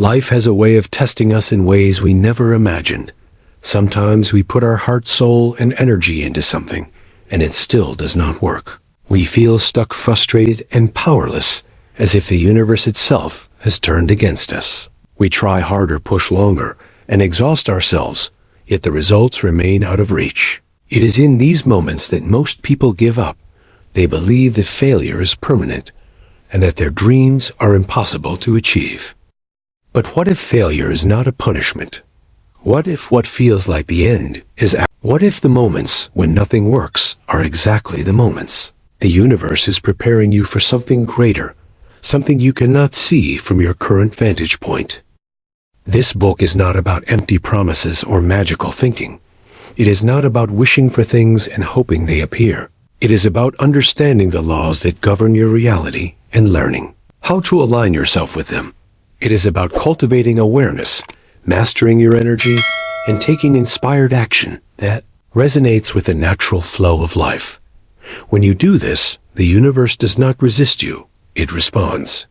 Life has a way of testing us in ways we never imagined. Sometimes we put our heart, soul, and energy into something, and it still does not work. We feel stuck, frustrated, and powerless, as if the universe itself has turned against us. We try harder, push longer, and exhaust ourselves, yet the results remain out of reach. It is in these moments that most people give up. They believe that failure is permanent, and that their dreams are impossible to achieve. But what if failure is not a punishment? What if what feels like the end is what if the moments when nothing works are exactly the moments? The universe is preparing you for something greater, something you cannot see from your current vantage point. This book is not about empty promises or magical thinking. It is not about wishing for things and hoping they appear. It is about understanding the laws that govern your reality and learning how to align yourself with them. It is about cultivating awareness, mastering your energy, and taking inspired action that resonates with the natural flow of life. When you do this, the universe does not resist you, it responds.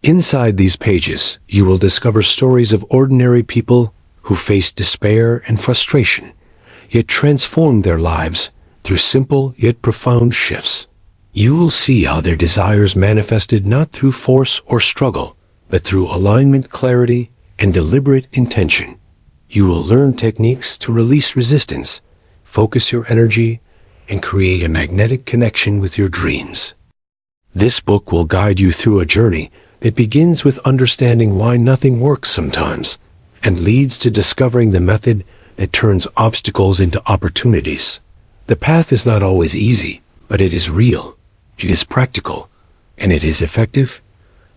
Inside these pages, you will discover stories of ordinary people who faced despair and frustration, yet transformed their lives through simple yet profound shifts. You will see how their desires manifested not through force or struggle, but through alignment, clarity, and deliberate intention. You will learn techniques to release resistance, focus your energy, and create a magnetic connection with your dreams. This book will guide you through a journey that begins with understanding why nothing works sometimes, and leads to discovering the method that turns obstacles into opportunities. The path is not always easy, but it is real, it is practical, and it is effective.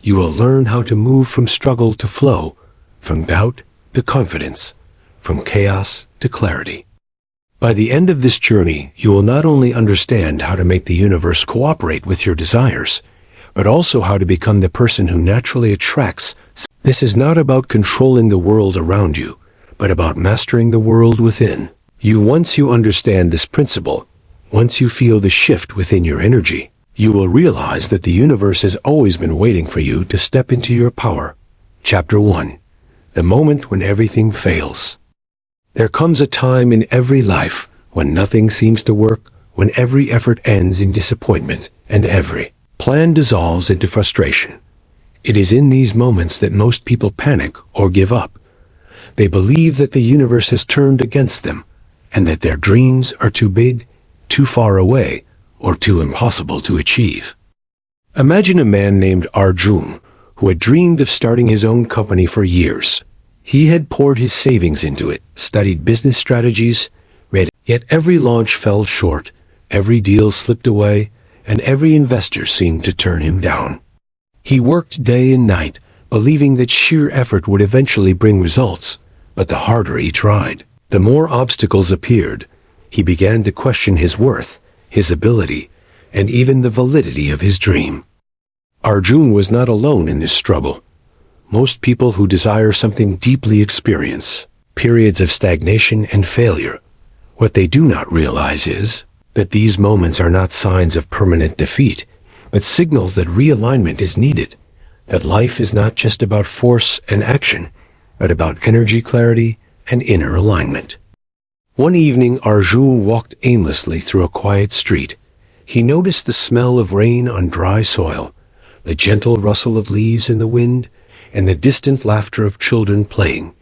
You will learn how to move from struggle to flow, from doubt to confidence, from chaos to clarity. By the end of this journey, you will not only understand how to make the universe cooperate with your desires, but also how to become the person who naturally attracts. This is not about controlling the world around you, but about mastering the world within. Once you understand this principle, once you feel the shift within your energy, you will realize that the universe has always been waiting for you to step into your power. Chapter 1. The moment when everything fails. There comes a time in every life when nothing seems to work, when every effort ends in disappointment, and every plan dissolves into frustration. It is in these moments that most people panic or give up. They believe that the universe has turned against them, and that their dreams are too big, too far away, or too impossible to achieve. Imagine a man named Arjun, who had dreamed of starting his own company for years. He had poured his savings into it, studied business strategies, yet every launch fell short, every deal slipped away, and every investor seemed to turn him down. He worked day and night, believing that sheer effort would eventually bring results, but the harder he tried, the more obstacles appeared. He began to question his worth, his ability, and even the validity of his dream. Arjun was not alone in this struggle. Most people who desire something deeply experience periods of stagnation and failure. What they do not realize is that these moments are not signs of permanent defeat, but signals that realignment is needed, that life is not just about force and action, but about energy, clarity, and inner alignment. One evening, Arjun walked aimlessly through a quiet street. He noticed the smell of rain on dry soil, the gentle rustle of leaves in the wind, and the distant laughter of children playing.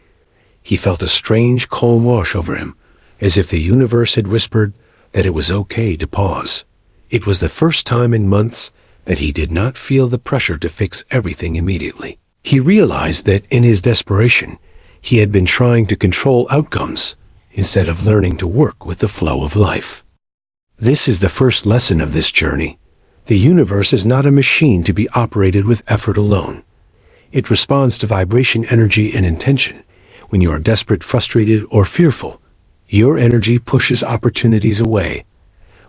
He felt a strange calm wash over him, as if the universe had whispered that it was okay to pause. It was the first time in months that he did not feel the pressure to fix everything immediately. He realized that in his desperation, he had been trying to control outcomes instead of learning to work with the flow of life. This is the first lesson of this journey. The universe is not a machine to be operated with effort alone. It responds to vibration, energy, and intention. When you are desperate, frustrated, or fearful, your energy pushes opportunities away.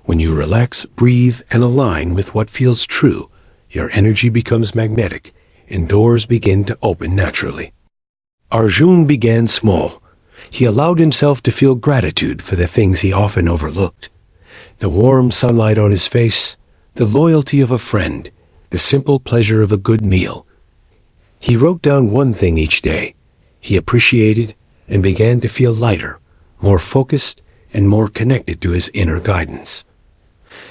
When you relax, breathe, and align with what feels true, your energy becomes magnetic, and doors begin to open naturally. Arjun began small. He allowed himself to feel gratitude for the things he often overlooked. The warm sunlight on his face, the loyalty of a friend, the simple pleasure of a good meal. He wrote down one thing each day. He appreciated and began to feel lighter, more focused, and more connected to his inner guidance.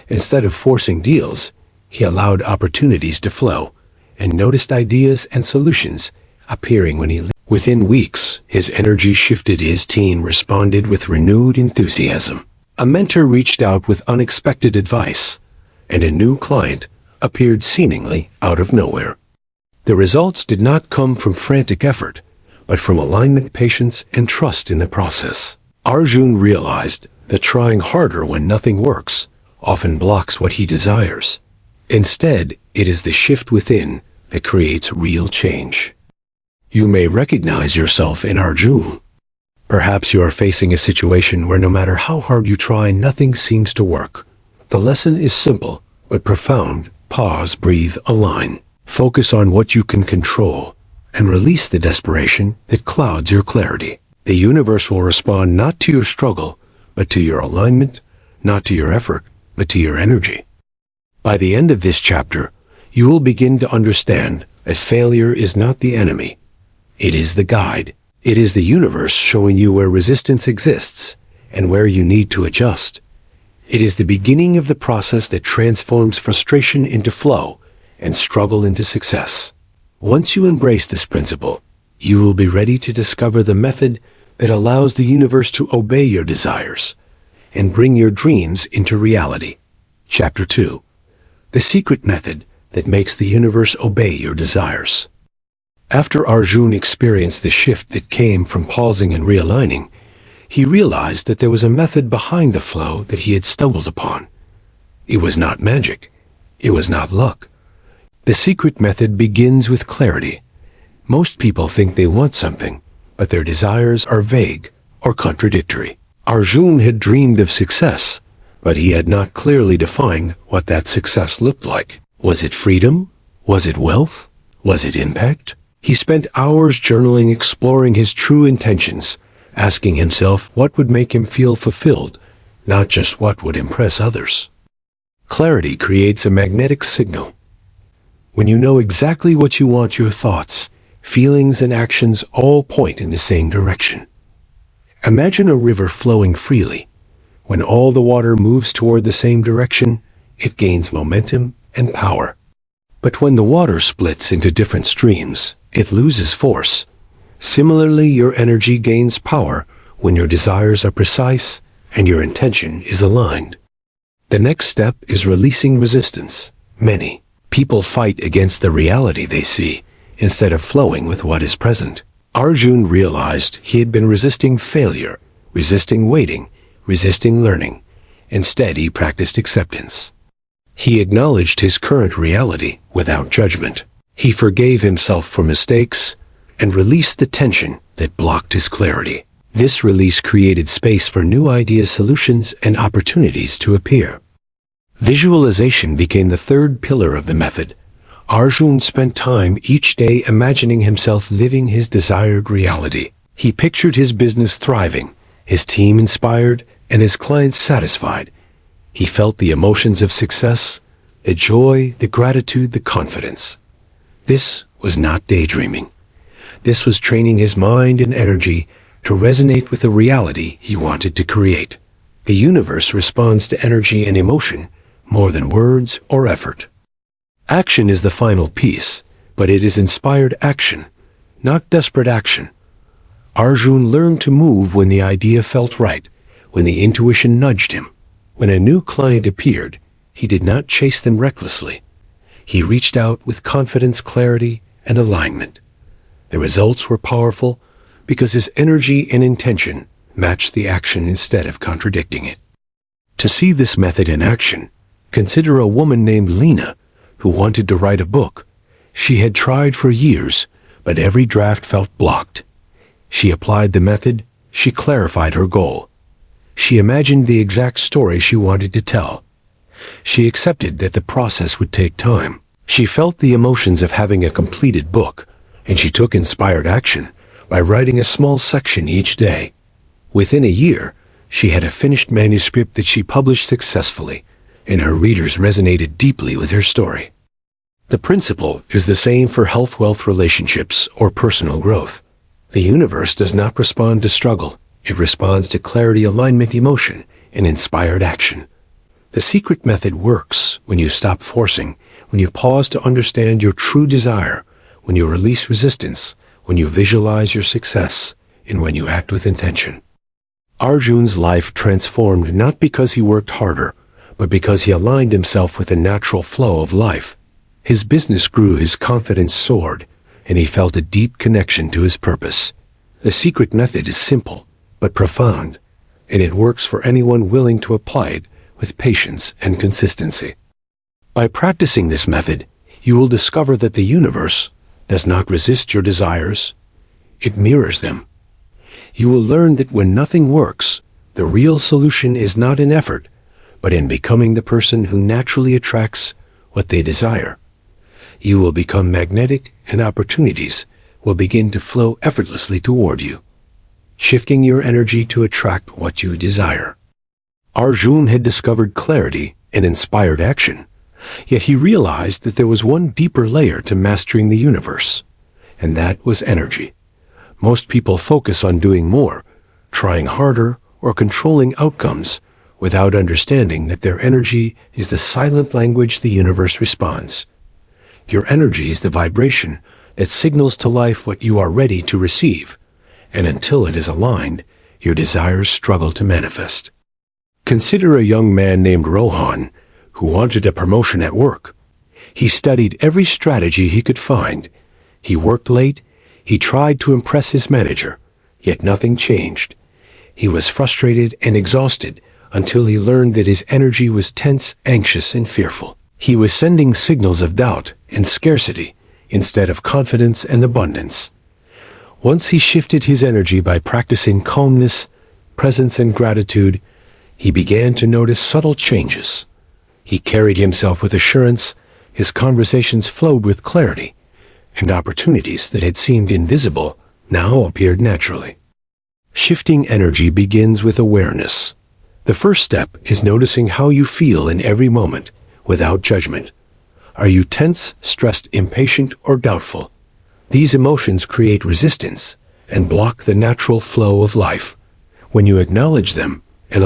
Instead of forcing deals, he allowed opportunities to flow and noticed ideas and solutions appearing when he lived. Within weeks, his energy shifted. His team responded with renewed enthusiasm. A mentor reached out with unexpected advice, and a new client appeared seemingly out of nowhere. The results did not come from frantic effort, but from alignment, patience, and trust in the process. Arjun realized that trying harder when nothing works often blocks what he desires. Instead, it is the shift within that creates real change. You may recognize yourself in Arjun. Perhaps you are facing a situation where no matter how hard you try, nothing seems to work. The lesson is simple, but profound. Pause, breathe, align. Focus on what you can control, and release the desperation that clouds your clarity. The universe will respond not to your struggle, but to your alignment, not to your effort, but to your energy. By the end of this chapter, you will begin to understand that failure is not the enemy. It is the guide. It is the universe showing you where resistance exists and where you need to adjust. It is the beginning of the process that transforms frustration into flow and struggle into success. Once you embrace this principle, you will be ready to discover the method that allows the universe to obey your desires and bring your dreams into reality. Chapter 2. The secret method that makes the universe obey your desires. After Arjun experienced the shift that came from pausing and realigning, he realized that there was a method behind the flow that he had stumbled upon. It was not magic. It was not luck. The secret method begins with clarity. Most people think they want something, but their desires are vague or contradictory. Arjun had dreamed of success, but he had not clearly defined what that success looked like. Was it freedom? Was it wealth? Was it impact? He spent hours journaling, exploring his true intentions, asking himself what would make him feel fulfilled, not just what would impress others. Clarity creates a magnetic signal. When you know exactly what you want, your thoughts, feelings, and actions all point in the same direction. Imagine a river flowing freely. When all the water moves toward the same direction, it gains momentum and power. But when the water splits into different streams, it loses force. Similarly, your energy gains power when your desires are precise and your intention is aligned. The next step is releasing resistance. Many people fight against the reality they see instead of flowing with what is present. Arjun realized he had been resisting failure, resisting waiting, resisting learning. Instead, he practiced acceptance. He acknowledged his current reality without judgment. He forgave himself for mistakes and released the tension that blocked his clarity. This release created space for new ideas, solutions, and opportunities to appear. Visualization became the third pillar of the method. Arjun spent time each day imagining himself living his desired reality. He pictured his business thriving, his team inspired, and his clients satisfied. He felt the emotions of success, the joy, the gratitude, the confidence. This was not daydreaming. This was training his mind and energy to resonate with the reality he wanted to create. The universe responds to energy and emotion more than words or effort. Action is the final piece, but it is inspired action, not desperate action. Arjun learned to move when the idea felt right, when the intuition nudged him. When a new client appeared, he did not chase them recklessly. He reached out with confidence, clarity, and alignment. The results were powerful because his energy and intention matched the action instead of contradicting it. To see this method in action, consider a woman named Lena who wanted to write a book. She had tried for years, but every draft felt blocked. She applied the method. She clarified her goal. She imagined the exact story she wanted to tell. She accepted that the process would take time. She felt the emotions of having a completed book, and she took inspired action by writing a small section each day. Within a year, she had a finished manuscript that she published successfully, and her readers resonated deeply with her story. The principle is the same for health, wealth, relationships, or personal growth. The universe does not respond to struggle. It responds to clarity, alignment, emotion, and inspired action. The secret method works when you stop forcing, when you pause to understand your true desire, when you release resistance, when you visualize your success, and when you act with intention. Arjun's life transformed not because he worked harder, but because he aligned himself with the natural flow of life. His business grew, his confidence soared, and he felt a deep connection to his purpose. The secret method is simple, but profound, and it works for anyone willing to apply it with patience and consistency. By practicing this method, you will discover that the universe does not resist your desires, it mirrors them. You will learn that when nothing works, the real solution is not in effort, but in becoming the person who naturally attracts what they desire. You will become magnetic, and opportunities will begin to flow effortlessly toward you, shifting your energy to attract what you desire. Arjun had discovered clarity and inspired action, yet he realized that there was one deeper layer to mastering the universe, and that was energy. Most people focus on doing more, trying harder, or controlling outcomes, without understanding that their energy is the silent language the universe responds. Your energy is the vibration that signals to life what you are ready to receive, and until it is aligned, your desires struggle to manifest. Consider a young man named Rohan who wanted a promotion at work. He studied every strategy he could find. He worked late. He tried to impress his manager, yet nothing changed. He was frustrated and exhausted until he learned that his energy was tense, anxious, and fearful. He was sending signals of doubt and scarcity instead of confidence and abundance. Once he shifted his energy by practicing calmness, presence, and gratitude, he began to notice subtle changes. He carried himself with assurance, his conversations flowed with clarity, and opportunities that had seemed invisible now appeared naturally. Shifting energy begins with awareness. The first step is noticing how you feel in every moment, without judgment. Are you tense, stressed, impatient, or doubtful? These emotions create resistance and block the natural flow of life. When you acknowledge them and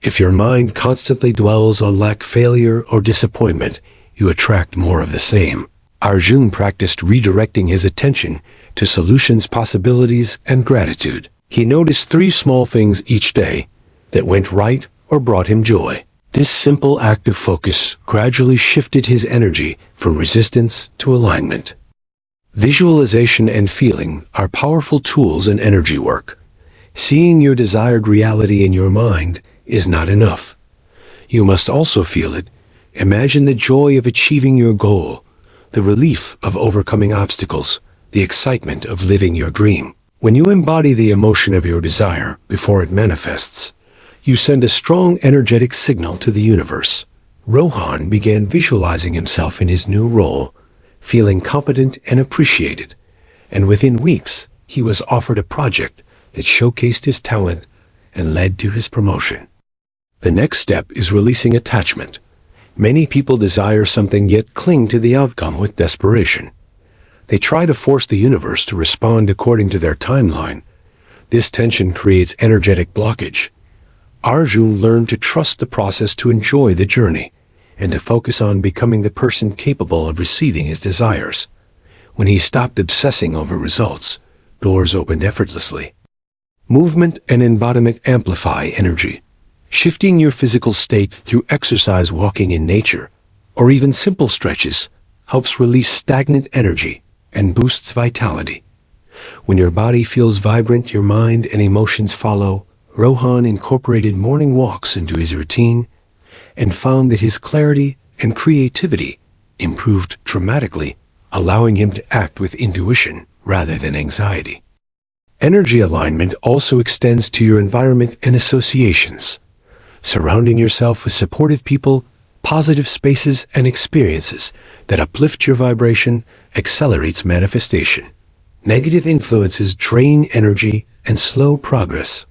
if your mind constantly dwells on lack, failure, or disappointment, you attract more of the same. Arjun practiced redirecting his attention to solutions, possibilities, and gratitude. He noticed 3 small things each day that went right or brought him joy. This simple act of focus gradually shifted his energy from resistance to alignment. Visualization and feeling are powerful tools in energy work. Seeing your desired reality in your mind is not enough. You must also feel it. Imagine the joy of achieving your goal, the relief of overcoming obstacles, the excitement of living your dream. When you embody the emotion of your desire before it manifests, you send a strong energetic signal to the universe. Rohan began visualizing himself in his new role, feeling competent and appreciated, and within weeks, he was offered a project that showcased his talent and led to his promotion. The next step is releasing attachment. Many people desire something yet cling to the outcome with desperation. They try to force the universe to respond according to their timeline. This tension creates energetic blockage. Arjun learned to trust the process, to enjoy the journey, and to focus on becoming the person capable of receiving his desires. When he stopped obsessing over results, doors opened effortlessly. Movement and embodiment amplify energy. Shifting your physical state through exercise, walking in nature, or even simple stretches helps release stagnant energy and boosts vitality. When your body feels vibrant, your mind and emotions follow. Rohan incorporated morning walks into his routine and found that his clarity and creativity improved dramatically, allowing him to act with intuition rather than anxiety. Energy alignment also extends to your environment and associations. Surrounding yourself with supportive people, positive spaces, and experiences that uplift your vibration accelerates manifestation. Negative influences drain energy and slow progress.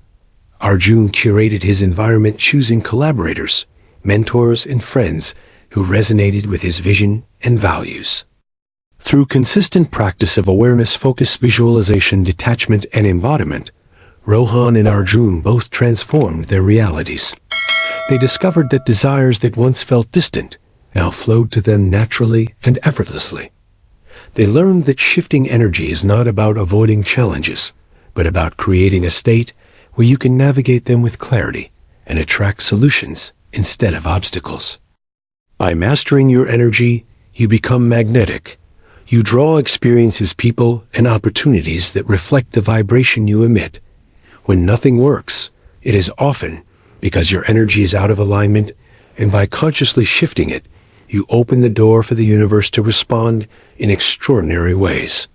Arjun curated his environment, choosing collaborators, mentors, and friends who resonated with his vision and values. Through consistent practice of awareness, focus, visualization, detachment, and embodiment, Rohan and Arjun both transformed their realities. They discovered that desires that once felt distant now flowed to them naturally and effortlessly. They learned that shifting energy is not about avoiding challenges, but about creating a state where you can navigate them with clarity and attract solutions instead of obstacles. By mastering your energy, you become magnetic. You draw experiences, people, and opportunities that reflect the vibration you emit. When nothing works, it is often because your energy is out of alignment, and by consciously shifting it, you open the door for the universe to respond in extraordinary ways.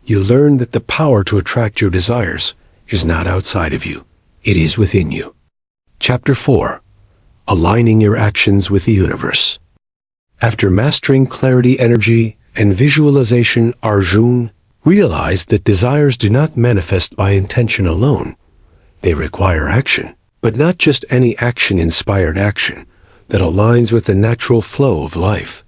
You learn that the power to attract your desires is not outside of you. It is within you. Chapter 4. Aligning your actions with the universe. After mastering clarity, energy, and visualization, Arjun realized that desires do not manifest by intention alone. They require action, but not just any action, inspired action that aligns with the natural flow of life.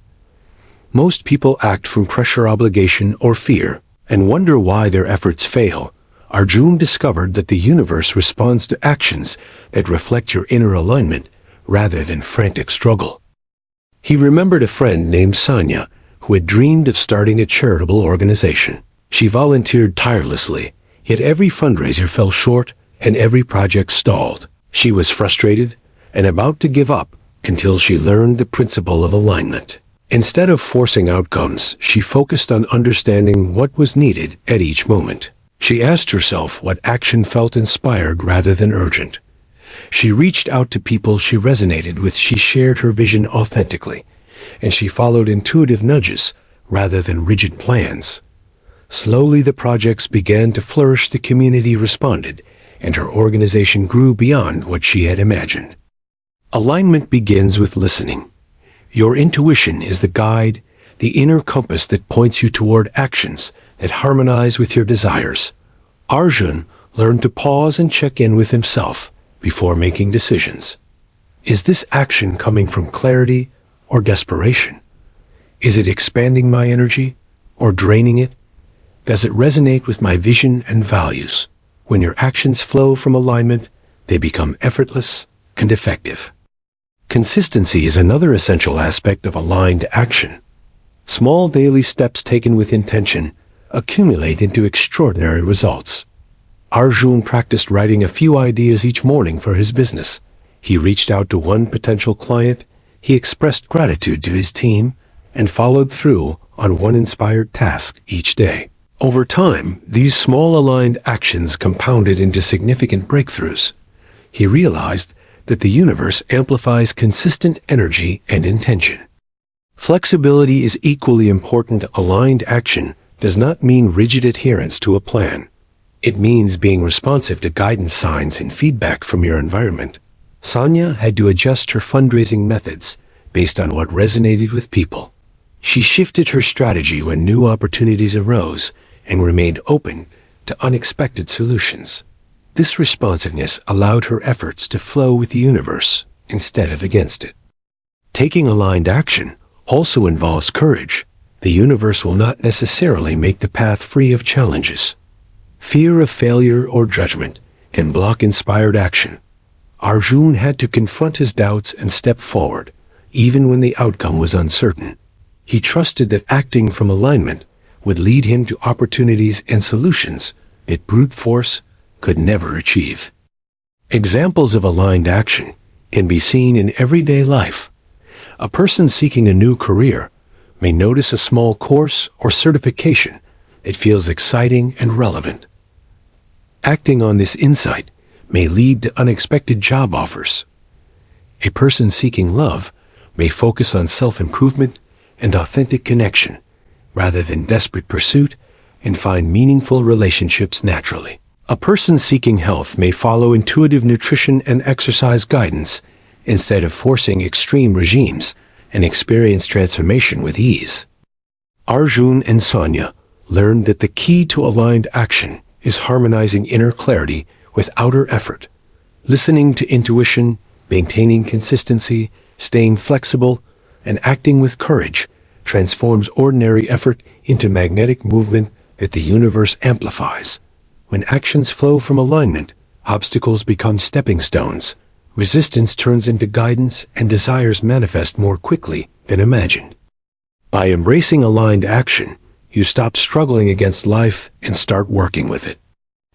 Most people act from pressure, obligation, or fear, and wonder why their efforts fail. Arjun discovered that the universe responds to actions that reflect your inner alignment rather than frantic struggle. He remembered a friend named Sanya who had dreamed of starting a charitable organization. She volunteered tirelessly, yet every fundraiser fell short and every project stalled. She was frustrated and about to give up until she learned the principle of alignment. Instead of forcing outcomes, she focused on understanding what was needed at each moment. She asked herself what action felt inspired rather than urgent. She reached out to people she resonated with. She shared her vision authentically, and she followed intuitive nudges rather than rigid plans. Slowly the projects began to flourish, the community responded, and her organization grew beyond what she had imagined. Alignment begins with listening. Your intuition is the guide, the inner compass that points you toward actions that harmonize with your desires. Arjun learned to pause and check in with himself before making decisions. Is this action coming from clarity or desperation? Is it expanding my energy or draining it? Does it resonate with my vision and values? When your actions flow from alignment, they become effortless and effective. Consistency is another essential aspect of aligned action. Small daily steps taken with intention accumulate into extraordinary results. Arjun practiced writing a few ideas each morning for his business. He reached out to one potential client, he expressed gratitude to his team, and followed through on one inspired task each day. Over time, these small aligned actions compounded into significant breakthroughs. He realized that the universe amplifies consistent energy and intention. Flexibility is equally important. Aligned action does not mean rigid adherence to a plan. It means being responsive to guidance signs and feedback from your environment. Sanya had to adjust her fundraising methods based on what resonated with people. She shifted her strategy when new opportunities arose and remained open to unexpected solutions. This responsiveness allowed her efforts to flow with the universe instead of against it. Taking aligned action also involves courage. The universe will not necessarily make the path free of challenges. Fear of failure or judgment can block inspired action. Arjun had to confront his doubts and step forward, even when the outcome was uncertain. He trusted that acting from alignment would lead him to opportunities and solutions that brute force could never achieve. Examples of aligned action can be seen in everyday life. A person seeking a new career may notice a small course or certification that feels exciting and relevant. Acting on this insight may lead to unexpected job offers. A person seeking love may focus on self-improvement and authentic connection rather than desperate pursuit and find meaningful relationships naturally. A person seeking health may follow intuitive nutrition and exercise guidance instead of forcing extreme regimes and experience transformation with ease. Arjun and Sanya learned that the key to aligned action is harmonizing inner clarity with outer effort, listening to intuition, maintaining consistency, staying flexible, and acting with courage transforms ordinary effort into magnetic movement that the universe amplifies. When actions flow from alignment, obstacles become stepping stones, resistance turns into guidance, and desires manifest more quickly than imagined. By embracing aligned action, you stop struggling against life and start working with it.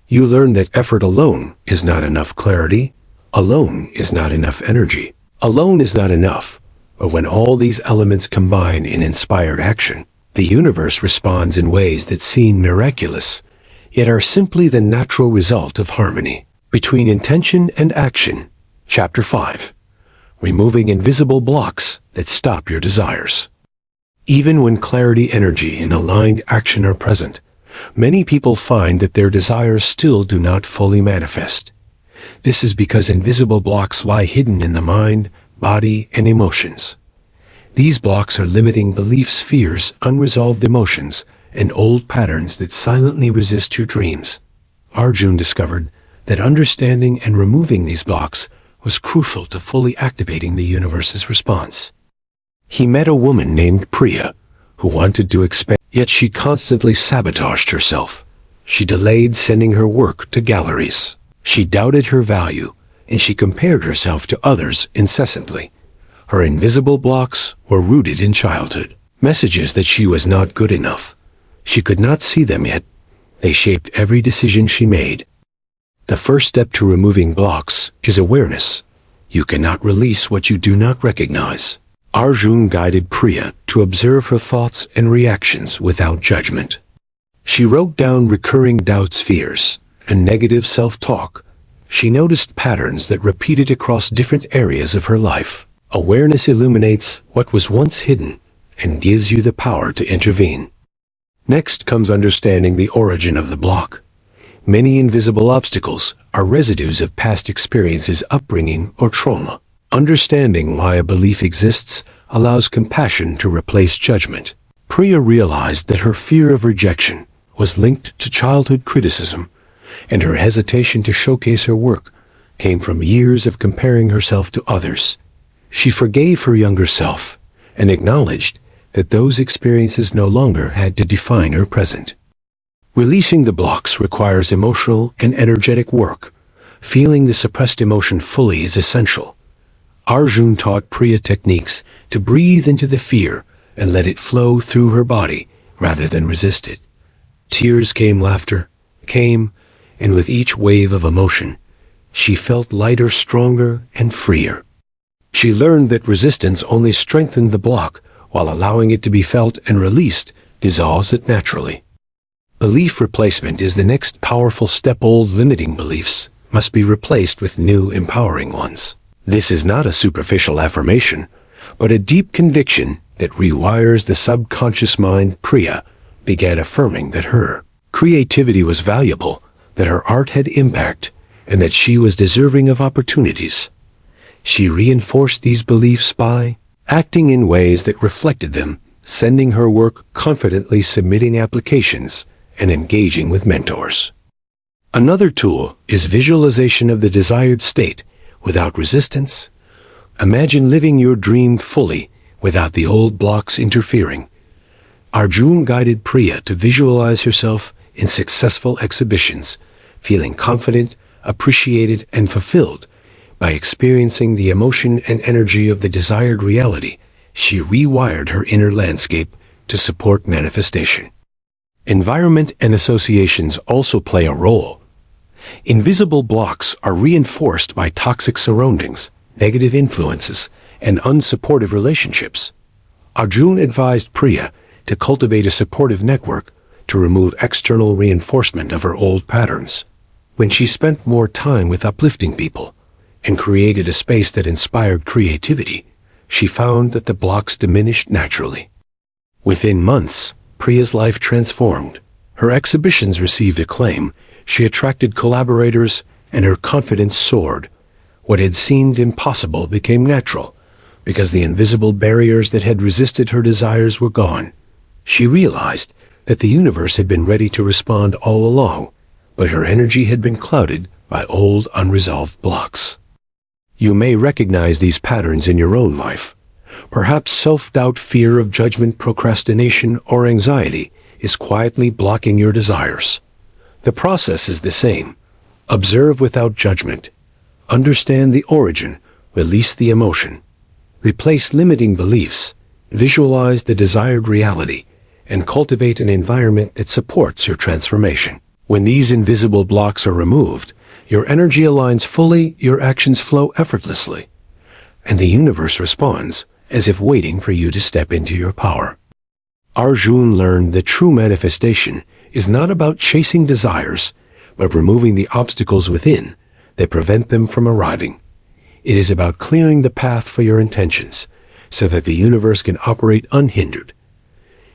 You learn that effort alone is not enough clarity, alone is not enough energy, alone is not enough. But when all these elements combine in inspired action, the universe responds in ways that seem miraculous, yet are simply the natural result of harmony between intention and action. Chapter 5. Removing invisible blocks that stop your desires. Even when clarity, energy, and aligned action are present, many people find that their desires still do not fully manifest. This is because invisible blocks lie hidden in the mind, body, and emotions. These blocks are limiting beliefs, fears, unresolved emotions, and old patterns that silently resist your dreams. Arjun discovered that understanding and removing these blocks was crucial to fully activating the universe's response. He met a woman named Priya, who wanted to expand, yet she constantly sabotaged herself. She delayed sending her work to galleries. She doubted her value, and she compared herself to others incessantly. Her invisible blocks were rooted in childhood, messages that she was not good enough. She could not see them yet. They shaped every decision she made. The first step to removing blocks is awareness. You cannot release what you do not recognize. Arjun guided Priya to observe her thoughts and reactions without judgment. She wrote down recurring doubts, fears, and negative self-talk. She noticed patterns that repeated across different areas of her life. Awareness illuminates what was once hidden and gives you the power to intervene. Next comes understanding the origin of the block. Many invisible obstacles are residues of past experiences, upbringing, or trauma. Understanding why a belief exists allows compassion to replace judgment. Priya realized that her fear of rejection was linked to childhood criticism, and her hesitation to showcase her work came from years of comparing herself to others. She forgave her younger self and acknowledged that those experiences no longer had to define her present. Releasing the blocks requires emotional and energetic work. Feeling the suppressed emotion fully is essential. Arjun taught Priya techniques to breathe into the fear and let it flow through her body rather than resist it. Tears came, laughter came, and with each wave of emotion, she felt lighter, stronger, and freer. She learned that resistance only strengthened the block, while allowing it to be felt and released dissolves it naturally. Belief replacement is the next powerful step. Old limiting beliefs must be replaced with new empowering ones. This is not a superficial affirmation, but a deep conviction that rewires the subconscious mind. Priya began affirming that her creativity was valuable, that her art had impact, and that she was deserving of opportunities. She reinforced these beliefs by acting in ways that reflected them, sending her work confidently, submitting applications, and engaging with mentors. Another tool is visualization of the desired state without resistance. Imagine living your dream fully without the old blocks interfering. Arjun guided Priya to visualize herself in successful exhibitions, feeling confident, appreciated, and fulfilled. By experiencing the emotion and energy of the desired reality, she rewired her inner landscape to support manifestation. Environment and associations also play a role. Invisible blocks are reinforced by toxic surroundings, negative influences, and unsupportive relationships. Arjun advised Priya to cultivate a supportive network to remove external reinforcement of her old patterns. When she spent more time with uplifting people and created a space that inspired creativity, she found that the blocks diminished naturally. Within months, Priya's life transformed. Her exhibitions received acclaim, she attracted collaborators, and her confidence soared. What had seemed impossible became natural, because the invisible barriers that had resisted her desires were gone. She realized that the universe had been ready to respond all along, but her energy had been clouded by old, unresolved blocks. You may recognize these patterns in your own life. Perhaps self-doubt, fear of judgment, procrastination, or anxiety is quietly blocking your desires. The process is the same. Observe without judgment. Understand the origin. Release the emotion. Replace limiting beliefs. Visualize the desired reality, and cultivate an environment that supports your transformation. When these invisible blocks are removed, your energy aligns fully, your actions flow effortlessly, and the universe responds as if waiting for you to step into your power. Arjun learned that true manifestation is not about chasing desires, but removing the obstacles within that prevent them from arriving. It is about clearing the path for your intentions so that the universe can operate unhindered.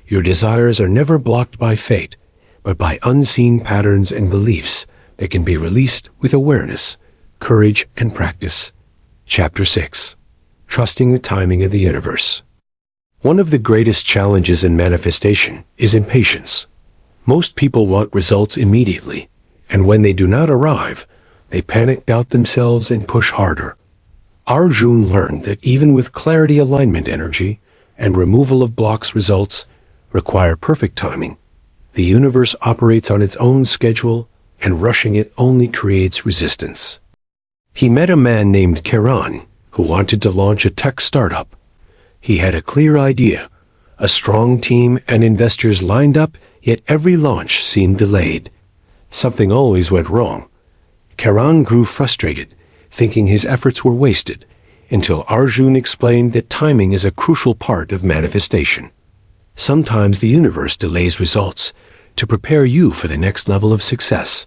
Your desires are never blocked by fate, but by unseen patterns and beliefs that can be released with awareness, courage, and practice. Chapter 6. Trusting the timing of the universe. One of the greatest challenges in manifestation is impatience. Most people want results immediately, and when they do not arrive, they panic, doubt themselves, and push harder. Arjun learned that even with clarity, alignment, energy, and removal of blocks, results require perfect timing. The universe operates on its own schedule, and rushing it only creates resistance. He met a man named Kiran who wanted to launch a tech startup. He had a clear idea, a strong team, and investors lined up, yet every launch seemed delayed. Something always went wrong. Kiran grew frustrated, thinking his efforts were wasted, until Arjun explained that timing is a crucial part of manifestation. Sometimes the universe delays results to prepare you for the next level of success,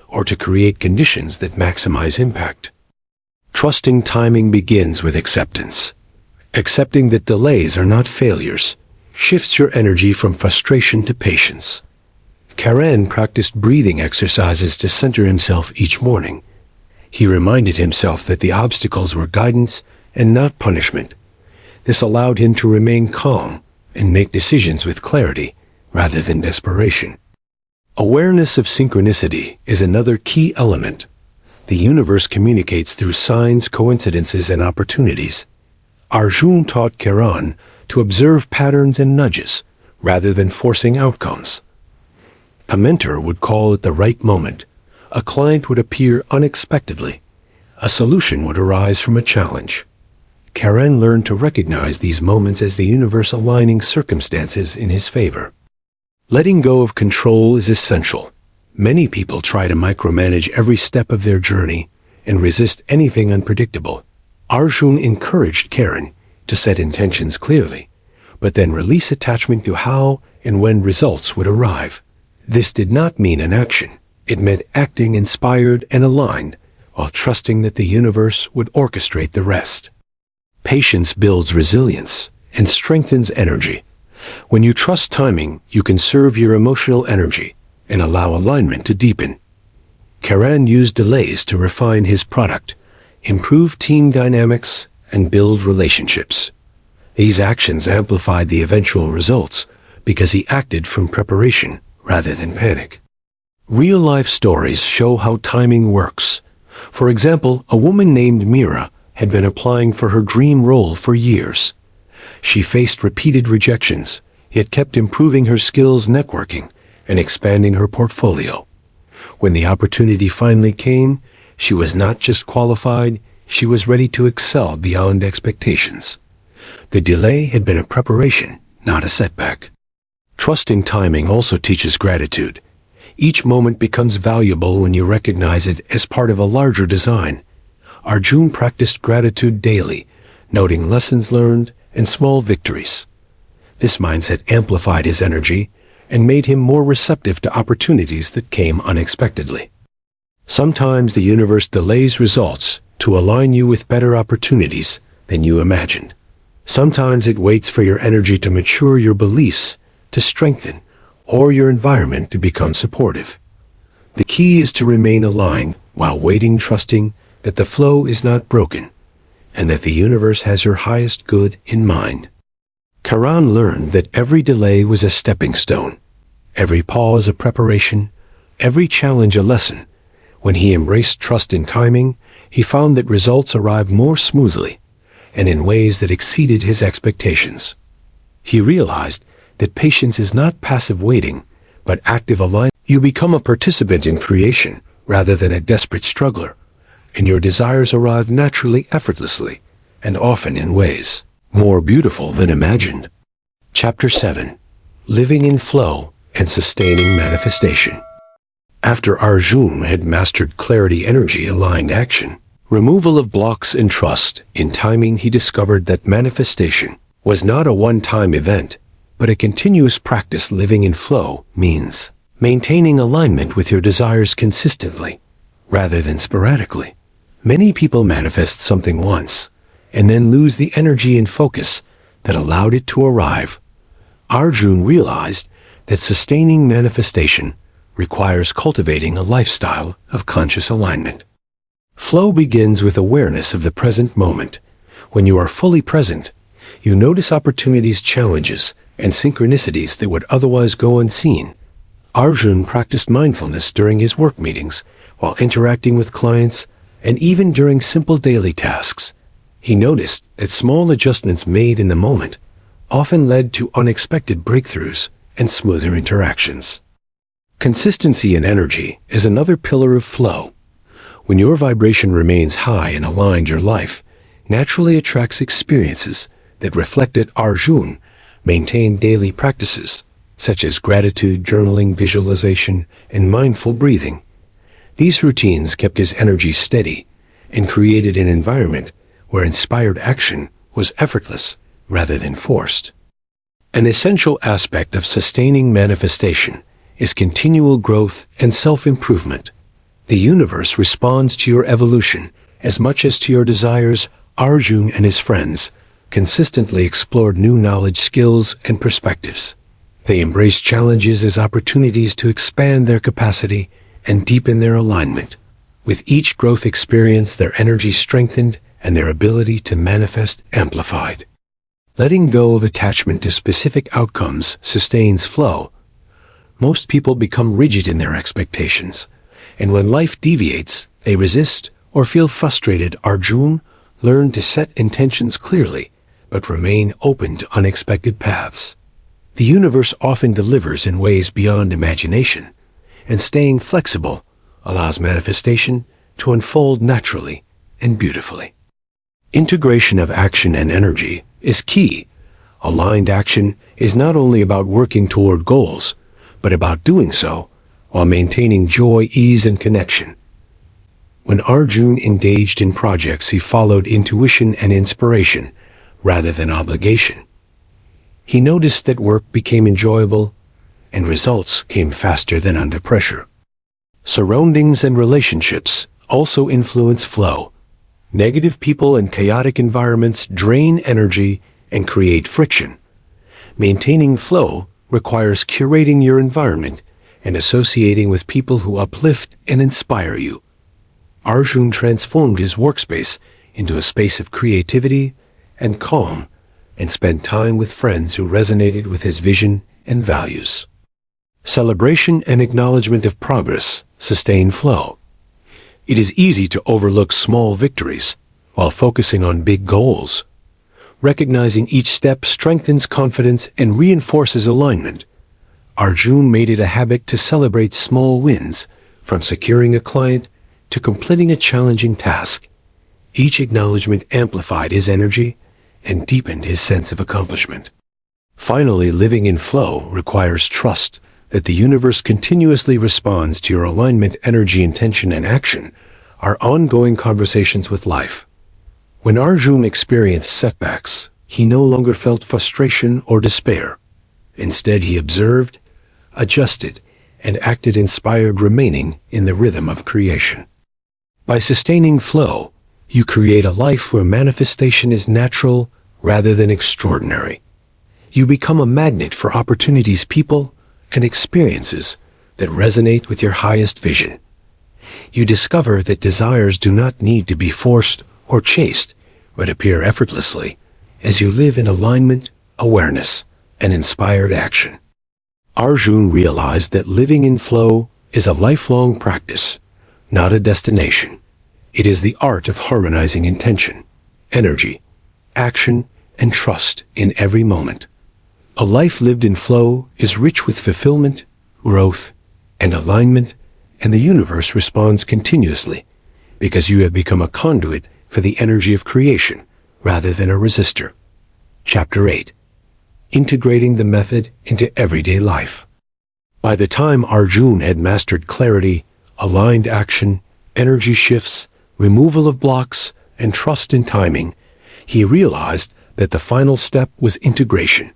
or to create conditions that maximize impact. Trusting timing begins with acceptance. Accepting that delays are not failures shifts your energy from frustration to patience. Kiran practiced breathing exercises to center himself each morning. He reminded himself that the obstacles were guidance and not punishment. This allowed him to remain calm and make decisions with clarity rather than desperation. Awareness of synchronicity is another key element. The universe communicates through signs, coincidences, and opportunities. Arjun taught Kiran to observe patterns and nudges rather than forcing outcomes. A mentor would call at the right moment. A client would appear unexpectedly. A solution would arise from a challenge. Kiran learned to recognize these moments as the universe aligning circumstances in his favor. Letting go of control is essential. Many people try to micromanage every step of their journey and resist anything unpredictable. Arjun encouraged Kiran to set intentions clearly, but then release attachment to how and when results would arrive. This did not mean inaction. It meant acting inspired and aligned, while trusting that the universe would orchestrate the rest. Patience builds resilience and strengthens energy. When you trust timing, you conserve your emotional energy and allow alignment to deepen. Kiran used delays to refine his product, improve team dynamics, and build relationships. These actions amplified the eventual results because he acted from preparation rather than panic. Real-life stories show how timing works. For example, a woman named Mira had been applying for her dream role for years. She faced repeated rejections, yet kept improving her skills, networking, and expanding her portfolio. When the opportunity finally came, she was not just qualified, she was ready to excel beyond expectations. The delay had been a preparation, not a setback. Trusting timing also teaches gratitude. Each moment becomes valuable when you recognize it as part of a larger design. Arjun practiced gratitude daily, noting lessons learned and small victories. This mindset amplified his energy and made him more receptive to opportunities that came unexpectedly. Sometimes the universe delays results to align you with better opportunities than you imagined. Sometimes it waits for your energy to mature, your beliefs to strengthen, or your environment to become supportive. The key is to remain aligned while waiting, trusting that the flow is not broken and that the universe has your highest good in mind. Kiran learned that every delay was a stepping stone, every pause a preparation, every challenge a lesson. When he embraced trust in timing, he found that results arrived more smoothly. and in ways that exceeded his expectations. He realized that patience is not passive waiting, but active alignment. You become a participant in creation rather than a desperate struggler, and your desires arrive naturally, effortlessly, and often in ways more beautiful than imagined. Chapter 7. Living in Flow and Sustaining Manifestation. After Arjun had mastered clarity, energy, aligned action, removal of blocks, and trust in timing, he discovered that manifestation was not a one-time event, but a continuous practice. Living in flow means maintaining alignment with your desires consistently, rather than sporadically. Many people manifest something once, and then lose the energy and focus that allowed it to arrive. Arjun realized that sustaining manifestation requires cultivating a lifestyle of conscious alignment. Flow begins with awareness of the present moment. When you are fully present, you notice opportunities, challenges, and synchronicities that would otherwise go unseen. Arjun practiced mindfulness during his work meetings, while interacting with clients, and even during simple daily tasks. He noticed that small adjustments made in the moment often led to unexpected breakthroughs and smoother interactions. Consistency and energy is another pillar of flow. When your vibration remains high and aligned, your life naturally attracts experiences that reflect it. Arjun maintained daily practices such as gratitude, journaling, visualization, and mindful breathing. These routines kept his energy steady and created an environment where inspired action was effortless rather than forced. An essential aspect of sustaining manifestation is continual growth and self-improvement. The universe responds to your evolution as much as to your desires. Arjun and his friends consistently explored new knowledge, skills, and perspectives. They embraced challenges as opportunities to expand their capacity and deepen their alignment. With each growth experience, their energy strengthened and their ability to manifest amplified. Letting go of attachment to specific outcomes sustains flow. Most people become rigid in their expectations, and when life deviates, they resist or feel frustrated. Arjun learned to set intentions clearly, but remain open to unexpected paths. The universe often delivers in ways beyond imagination, and staying flexible allows manifestation to unfold naturally and beautifully. Integration of action and energy is key. Aligned action is not only about working toward goals, but about doing so while maintaining joy, ease, and connection. When Arjun engaged in projects, he followed intuition and inspiration rather than obligation. He noticed that work became enjoyable and results came faster than under pressure. Surroundings and relationships also influence flow. Negative people and chaotic environments drain energy and create friction. Maintaining flow requires curating your environment and associating with people who uplift and inspire you. Arjun transformed his workspace into a space of creativity and calm, and spent time with friends who resonated with his vision and values. Celebration and acknowledgement of progress sustain flow. It is easy to overlook small victories while focusing on big goals. Recognizing each step strengthens confidence and reinforces alignment. Arjun made it a habit to celebrate small wins, from securing a client to completing a challenging task. Each acknowledgement amplified his energy and deepened his sense of accomplishment. Finally, living in flow requires trust that the universe continuously responds to your alignment. Energy, intention, and action are ongoing conversations with life. When Arjun experienced setbacks, he no longer felt frustration or despair. Instead, he observed, adjusted, and acted inspired, remaining in the rhythm of creation. By sustaining flow, you create a life where manifestation is natural rather than extraordinary. You become a magnet for opportunities, people, and experiences that resonate with your highest vision. You discover that desires do not need to be forced or chased, but appear effortlessly as you live in alignment, awareness, and inspired action. Arjun realized that living in flow is a lifelong practice, not a destination. It is the art of harmonizing intention, energy, action, and trust in every moment. A life lived in flow is rich with fulfillment, growth, and alignment, and the universe responds continuously because you have become a conduit for the energy of creation rather than a resistor. Chapter 8. Integrating the method into everyday life. By the time Arjun had mastered clarity, aligned action, energy shifts, removal of blocks, and trust in timing, he realized that the final step was integration.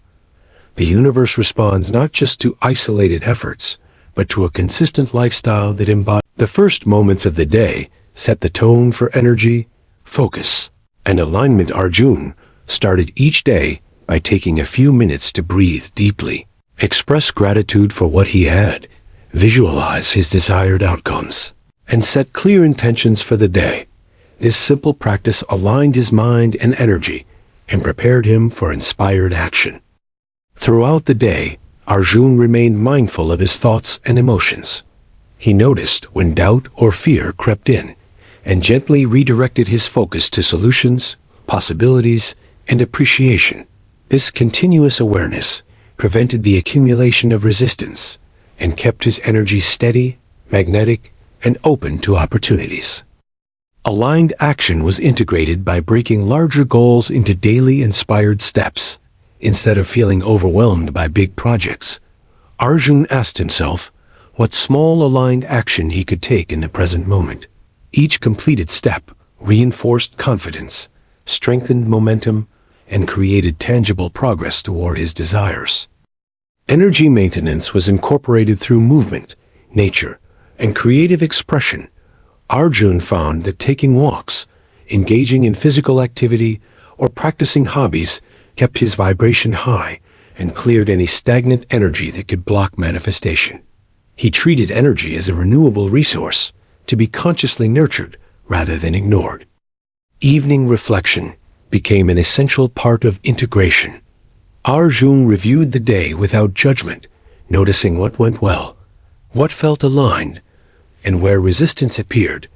The universe responds not just to isolated efforts, but to a consistent lifestyle that embodies. The first moments of the day set the tone for energy, focus, and alignment. Arjun started each day by taking a few minutes to breathe deeply, express gratitude for what he had, visualize his desired outcomes, and set clear intentions for the day. This simple practice aligned his mind and energy and prepared him for inspired action. Throughout the day, Arjun remained mindful of his thoughts and emotions. He noticed when doubt or fear crept in and gently redirected his focus to solutions, possibilities, and appreciation. This continuous awareness prevented the accumulation of resistance and kept his energy steady, magnetic, and open to opportunities. Aligned action was integrated by breaking larger goals into daily inspired steps. Instead of feeling overwhelmed by big projects, Arjun asked himself what small aligned action he could take in the present moment. Each completed step reinforced confidence, strengthened momentum, and created tangible progress toward his desires. Energy maintenance was incorporated through movement, nature, and creative expression. Arjun found that taking walks, engaging in physical activity, or practicing hobbies kept his vibration high and cleared any stagnant energy that could block manifestation. He treated energy as a renewable resource to be consciously nurtured rather than ignored. Evening reflection became an essential part of integration. Arjun reviewed the day without judgment, noticing what went well, what felt aligned, and where resistance appeared.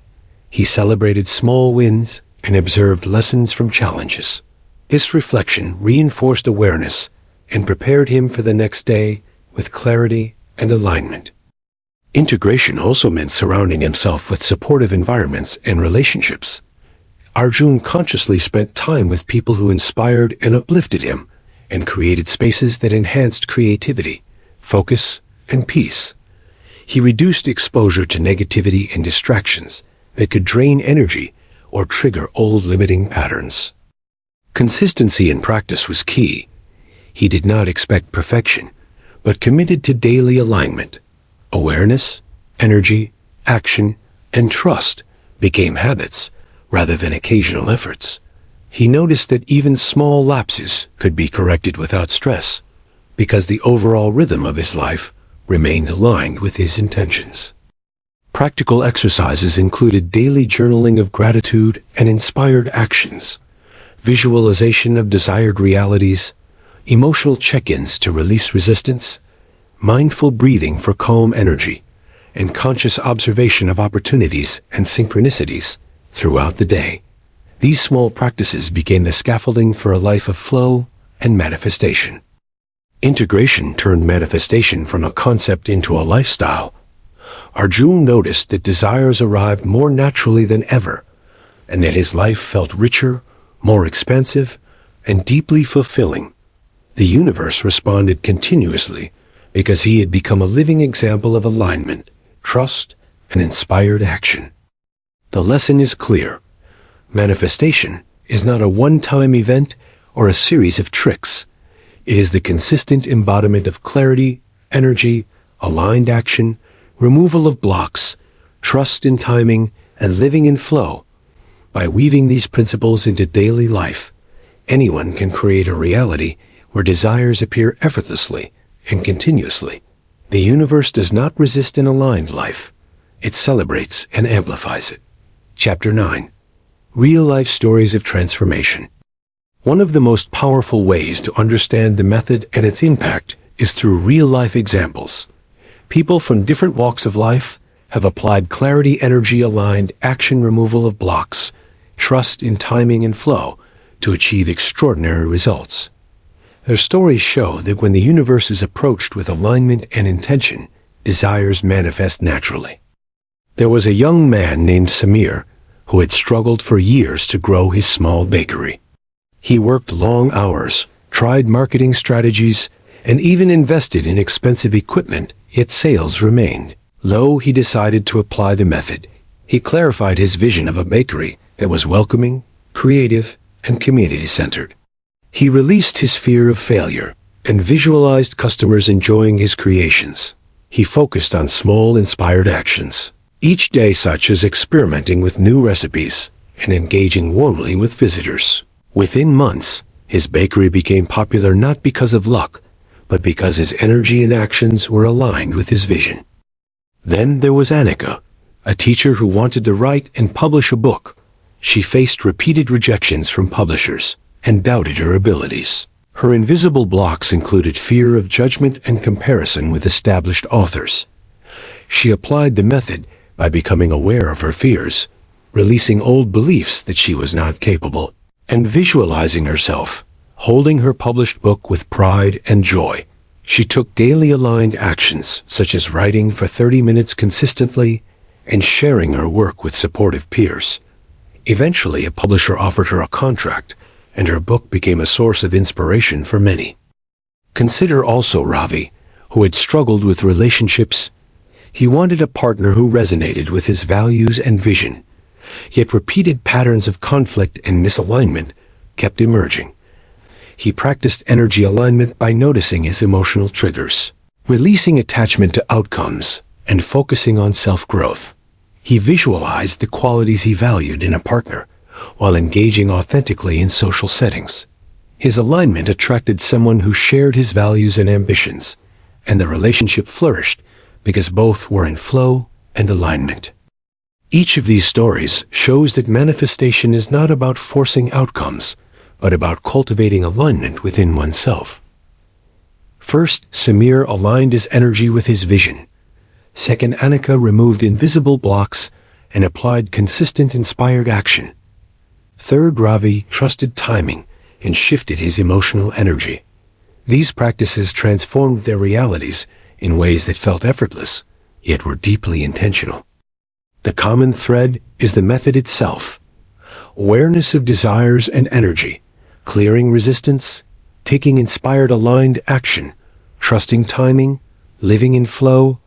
He celebrated small wins and observed lessons from challenges. This reflection reinforced awareness and prepared him for the next day with clarity and alignment. Integration also meant surrounding himself with supportive environments and relationships. Arjun consciously spent time with people who inspired and uplifted him, and created spaces that enhanced creativity, focus, and peace. He reduced exposure to negativity and distractions that could drain energy or trigger old limiting patterns. Consistency in practice was key. He did not expect perfection, but committed to daily alignment. Awareness, energy, action, and trust became habits rather than occasional efforts. He noticed that even small lapses could be corrected without stress, because the overall rhythm of his life remained aligned with his intentions. Practical exercises included daily journaling of gratitude and inspired actions, visualization of desired realities, emotional check-ins to release resistance, mindful breathing for calm energy, and conscious observation of opportunities and synchronicities throughout the day. These small practices became the scaffolding for a life of flow and manifestation. Integration turned manifestation from a concept into a lifestyle. Arjun noticed that desires arrived more naturally than ever, and that his life felt richer, more expansive, and deeply fulfilling. The universe responded continuously because he had become a living example of alignment, trust, and inspired action. The lesson is clear. Manifestation is not a one-time event or a series of tricks. It is the consistent embodiment of clarity, energy, aligned action, removal of blocks, trust in timing, and living in flow. By weaving these principles into daily life, anyone can create a reality where desires appear effortlessly and continuously. The universe does not resist an aligned life. It celebrates and amplifies it. Chapter 9. Real-life stories of transformation. One of the most powerful ways to understand the method and its impact is through real-life examples. People from different walks of life have applied clarity, energy-aligned action, removal of blocks, trust in timing and flow to achieve extraordinary results. Their stories show that when the universe is approached with alignment and intention, desires manifest naturally. There was a young man named Samir who had struggled for years to grow his small bakery. He worked long hours, tried marketing strategies, and even invested in expensive equipment, yet sales remained low. He decided to apply the method. He clarified his vision of a bakery that was welcoming, creative, and community-centered. He released his fear of failure and visualized customers enjoying his creations. He focused on small, inspired actions each day, such as experimenting with new recipes and engaging warmly with visitors. Within months, his bakery became popular not because of luck, but because his energy and actions were aligned with his vision. Then there was Annika, a teacher who wanted to write and publish a book. She faced repeated rejections from publishers and doubted her abilities. Her invisible blocks included fear of judgment and comparison with established authors. She applied the method by becoming aware of her fears, releasing old beliefs that she was not capable, and visualizing herself holding her published book with pride and joy. She took daily aligned actions, such as writing for 30 minutes consistently and sharing her work with supportive peers. Eventually, a publisher offered her a contract, and her book became a source of inspiration for many. Consider also Ravi, who had struggled with relationships. He wanted a partner who resonated with his values and vision, yet repeated patterns of conflict and misalignment kept emerging. He practiced energy alignment by noticing his emotional triggers, releasing attachment to outcomes, and focusing on self-growth. He visualized the qualities he valued in a partner while engaging authentically in social settings. His alignment attracted someone who shared his values and ambitions, and the relationship flourished because both were in flow and alignment. Each of these stories shows that manifestation is not about forcing outcomes, but about cultivating alignment within oneself. First, Samir aligned his energy with his vision. Second, Annika removed invisible blocks and applied consistent, inspired action. Third, Ravi trusted timing and shifted his emotional energy. These practices transformed their realities in ways that felt effortless, yet were deeply intentional. The common thread is the method itself: awareness of desires and energy, clearing resistance, taking inspired aligned action, trusting timing, living in flow,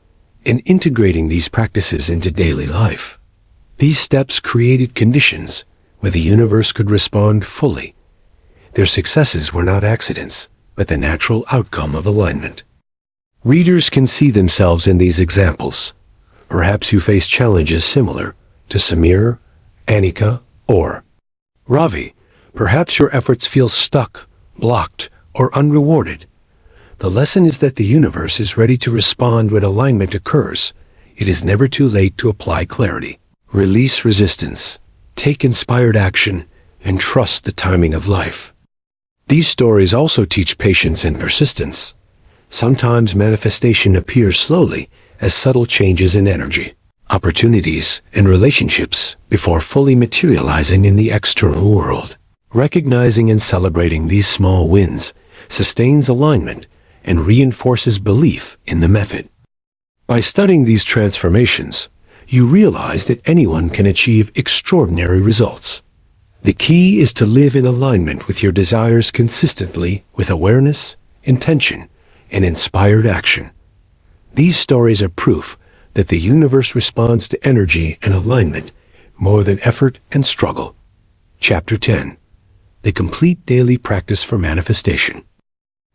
and integrating these practices into daily life. These steps created conditions where the universe could respond fully. Their successes were not accidents, but the natural outcome of alignment. Readers can see themselves in these examples. Perhaps you face challenges similar to Samir, Annika, or Ravi. Perhaps your efforts feel stuck, blocked, or unrewarded. The lesson is that the universe is ready to respond when alignment occurs. It is never too late to apply clarity. Release resistance, take inspired action, and trust the timing of life. These stories also teach patience and persistence. Sometimes manifestation appears slowly, as subtle changes in energy, opportunities, and relationships before fully materializing in the external world. Recognizing and celebrating these small wins sustains alignment and reinforces belief in the method. By studying these transformations, you realize that anyone can achieve extraordinary results. The key is to live in alignment with your desires consistently, with awareness, intention, and inspired action. These stories are proof that the universe responds to energy and alignment more than effort and struggle. Chapter 10. The complete daily practice for manifestation.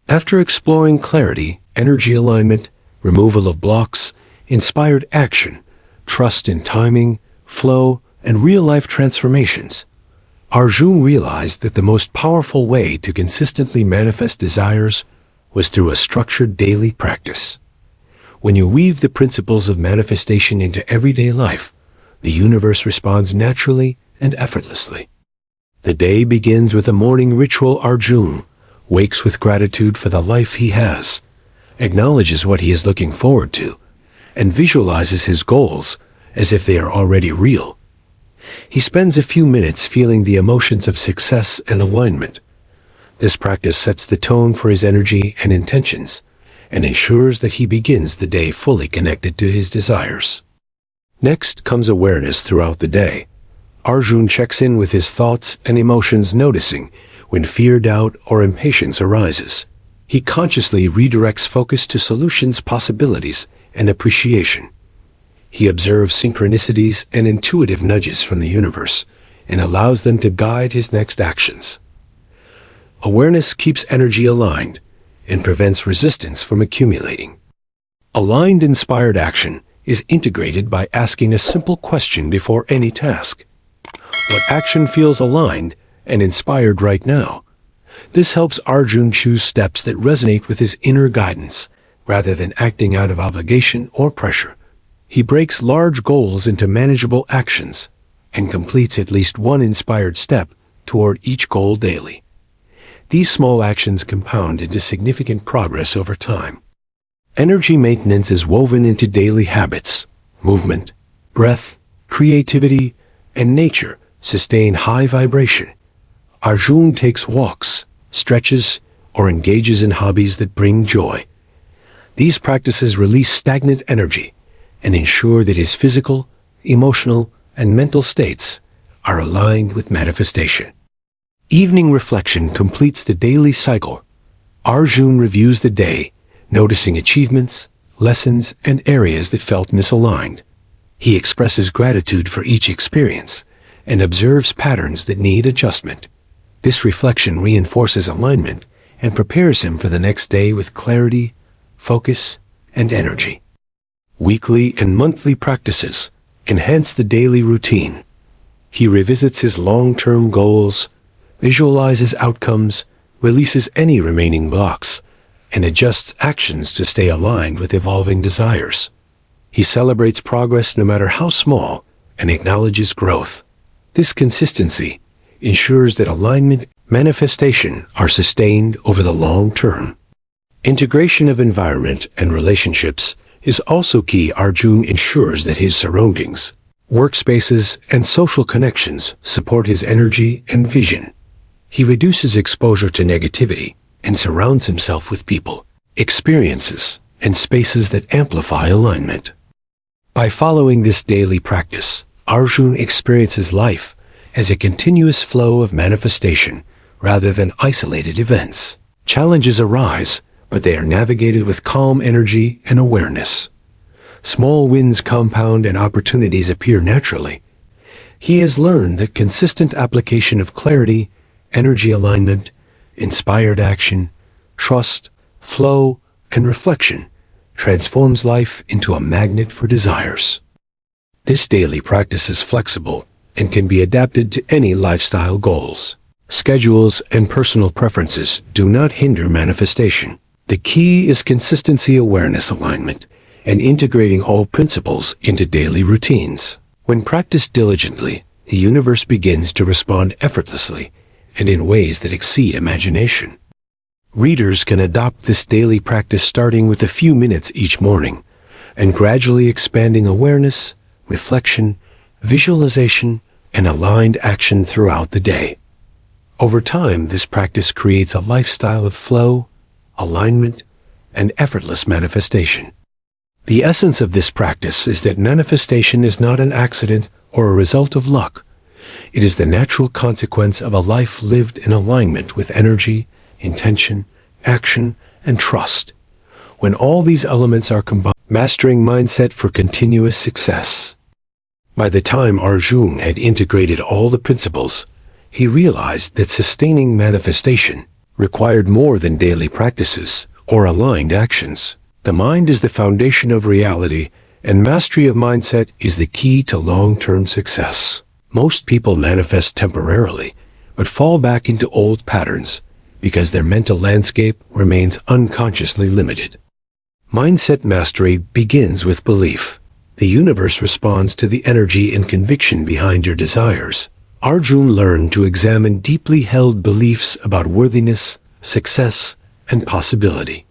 After exploring clarity, energy alignment, removal of blocks, inspired action, trust in timing, flow, and real-life transformations, Arjun realized that the most powerful way to consistently manifest desires was through a structured daily practice. When you weave the principles of manifestation into everyday life, the universe responds naturally and effortlessly. The day begins with a morning ritual. Arjun wakes with gratitude for the life he has, acknowledges what he is looking forward to, and visualizes his goals as if they are already real. He spends a few minutes feeling the emotions of success and alignment. This practice sets the tone for his energy and intentions, and ensures that he begins the day fully connected to his desires. Next comes awareness throughout the day. Arjun checks in with his thoughts and emotions, noticing when fear, doubt, or impatience arises. He consciously redirects focus to solutions, possibilities, and appreciation. He observes synchronicities and intuitive nudges from the universe and allows them to guide his next actions. Awareness keeps energy aligned and prevents resistance from accumulating. Aligned, inspired action is integrated by asking a simple question before any task. What action feels aligned and inspired right now? This helps Arjun choose steps that resonate with his inner guidance, rather than acting out of obligation or pressure. He breaks large goals into manageable actions and completes at least one inspired step toward each goal daily. These small actions compound into significant progress over time. Energy maintenance is woven into daily habits. Movement, breath, creativity, and nature sustain high vibration. Arjun takes walks, stretches, or engages in hobbies that bring joy. These practices release stagnant energy and ensure that his physical, emotional, and mental states are aligned with manifestation. Evening reflection completes the daily cycle. Arjun reviews the day, noticing achievements, lessons, and areas that felt misaligned. He expresses gratitude for each experience and observes patterns that need adjustment. This reflection reinforces alignment and prepares him for the next day with clarity, focus, and energy. Weekly and monthly practices enhance the daily routine. He revisits his long-term goals, visualizes outcomes, releases any remaining blocks, and adjusts actions to stay aligned with evolving desires. He celebrates progress no matter how small and acknowledges growth. This consistency ensures that alignment and manifestation are sustained over the long term. Integration of environment and relationships is also key. Arjun ensures that his surroundings, workspaces, and social connections support his energy and vision. He reduces exposure to negativity and surrounds himself with people, experiences, and spaces that amplify alignment. By following this daily practice, Arjun experiences life as a continuous flow of manifestation rather than isolated events. Challenges arise, but they are navigated with calm energy and awareness. Small wins compound and opportunities appear naturally. He has learned that consistent application of clarity, energy alignment, inspired action, trust, flow, and reflection transforms life into a magnet for desires. This daily practice is flexible and can be adapted to any lifestyle goals. Schedules and personal preferences do not hinder manifestation. The key is consistency, awareness, alignment, and integrating all principles into daily routines. When practiced diligently, the universe begins to respond effortlessly and in ways that exceed imagination. Readers can adopt this daily practice starting with a few minutes each morning and gradually expanding awareness, reflection, visualization, and aligned action throughout the day. Over time, this practice creates a lifestyle of flow, alignment, and effortless manifestation. The essence of this practice is that manifestation is not an accident or a result of luck. It is the natural consequence of a life lived in alignment with energy, intention, action, and trust. When all these elements are combined, mastering mindset for continuous success. By the time Arjun had integrated all the principles, he realized that sustaining manifestation required more than daily practices or aligned actions. The mind is the foundation of reality, and mastery of mindset is the key to long-term success. Most people manifest temporarily, but fall back into old patterns because their mental landscape remains unconsciously limited. Mindset mastery begins with belief. The universe responds to the energy and conviction behind your desires. Arjun learned to examine deeply held beliefs about worthiness, success, and possibility.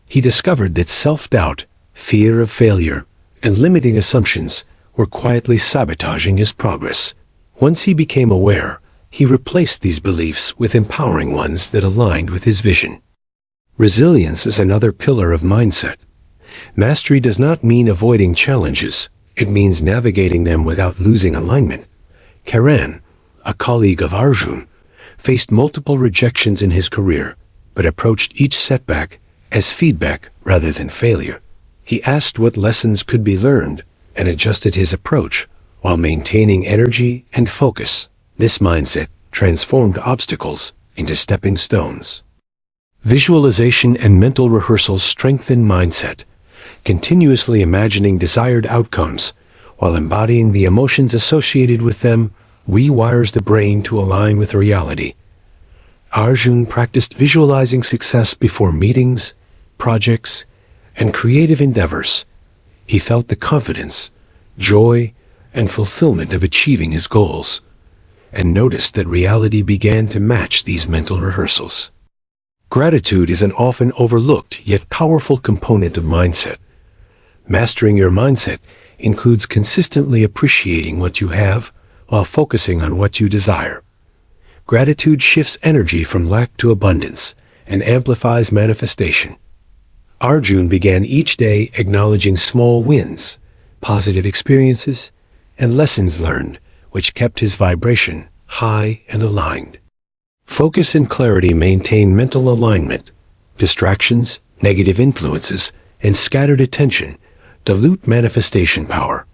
He discovered that self-doubt, fear of failure, and limiting assumptions were quietly sabotaging his progress. Once he became aware, he replaced these beliefs with empowering ones that aligned with his vision. Resilience is another pillar of mindset. Mastery does not mean avoiding challenges. It means navigating them without losing alignment. Karan, a colleague of Arjun, faced multiple rejections in his career, but approached each setback as feedback rather than failure. He asked what lessons could be learned and adjusted his approach while maintaining energy and focus. This mindset transformed obstacles into stepping stones. Visualization and mental rehearsal strengthen mindset. Continuously imagining desired outcomes while embodying the emotions associated with them rewires the brain to align with reality. Arjun practiced visualizing success before meetings, projects, and creative endeavors. He felt the confidence, joy, and fulfillment of achieving his goals, and noticed that reality began to match these mental rehearsals. Gratitude is an often overlooked yet powerful component of mindset. Mastering your mindset includes consistently appreciating what you have while focusing on what you desire. Gratitude shifts energy from lack to abundance and amplifies manifestation. Arjun began each day acknowledging small wins, positive experiences, and lessons learned, which kept his vibration high and aligned. Focus and clarity maintain mental alignment. Distractions, negative influences, and scattered attention dilute manifestation power.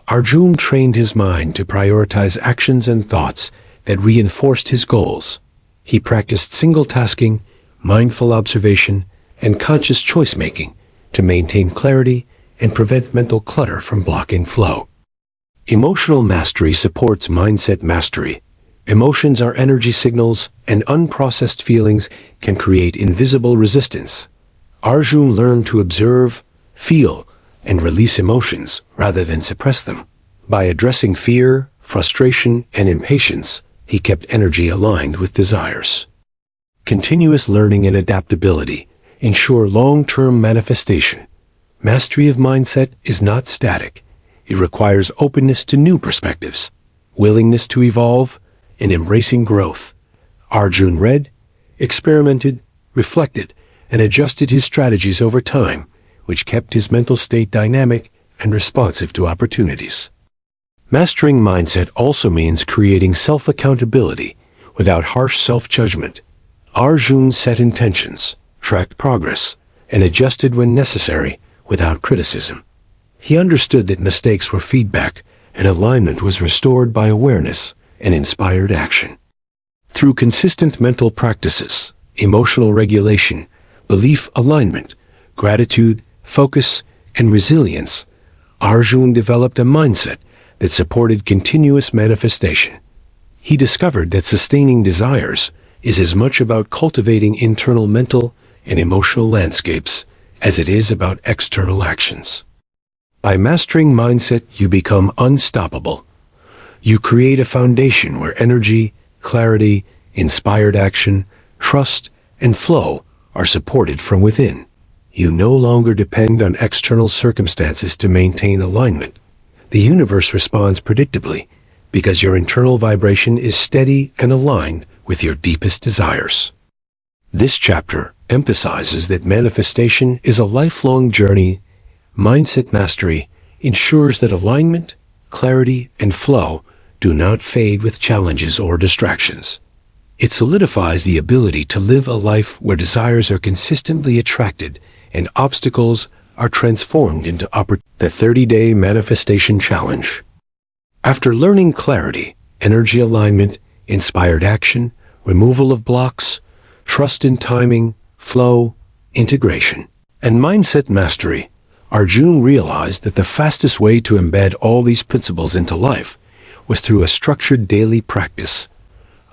Arjun trained his mind to prioritize actions and thoughts that reinforced his goals. He practiced single-tasking, mindful observation, and conscious choice-making to maintain clarity and prevent mental clutter from blocking flow. Emotional mastery supports mindset mastery. Emotions are energy signals, and unprocessed feelings can create invisible resistance. Arjun learned to observe, feel, and release emotions rather than suppress them. By addressing fear, frustration, and impatience, he kept energy aligned with desires. Continuous learning and adaptability ensure long-term manifestation. Mastery of mindset is not static. It requires openness to new perspectives, willingness to evolve, and embracing growth. Arjun read, experimented, reflected, and adjusted his strategies over time, which kept his mental state dynamic and responsive to opportunities. Mastering mindset also means creating self-accountability without harsh self-judgment. Arjun set intentions, tracked progress, and adjusted when necessary without criticism. He understood that mistakes were feedback and alignment was restored by awareness and inspired action. Through consistent mental practices, emotional regulation, belief alignment, gratitude, focus, and resilience, Arjun developed a mindset that supported continuous manifestation. He discovered that sustaining desires is as much about cultivating internal mental and emotional landscapes as it is about external actions. By mastering mindset, you become unstoppable. You create a foundation where energy, clarity, inspired action, trust, and flow are supported from within. You no longer depend on external circumstances to maintain alignment. The universe responds predictably because your internal vibration is steady and aligned with your deepest desires. This chapter emphasizes that manifestation is a lifelong journey. Mindset mastery ensures that alignment, clarity, and flow do not fade with challenges or distractions. It solidifies the ability to live a life where desires are consistently attracted and obstacles are transformed into opportunities. The 30-Day Manifestation Challenge. After learning clarity, energy alignment, inspired action, removal of blocks, trust in timing, flow, integration, and mindset mastery, Arjun realized that the fastest way to embed all these principles into life was through a structured daily practice.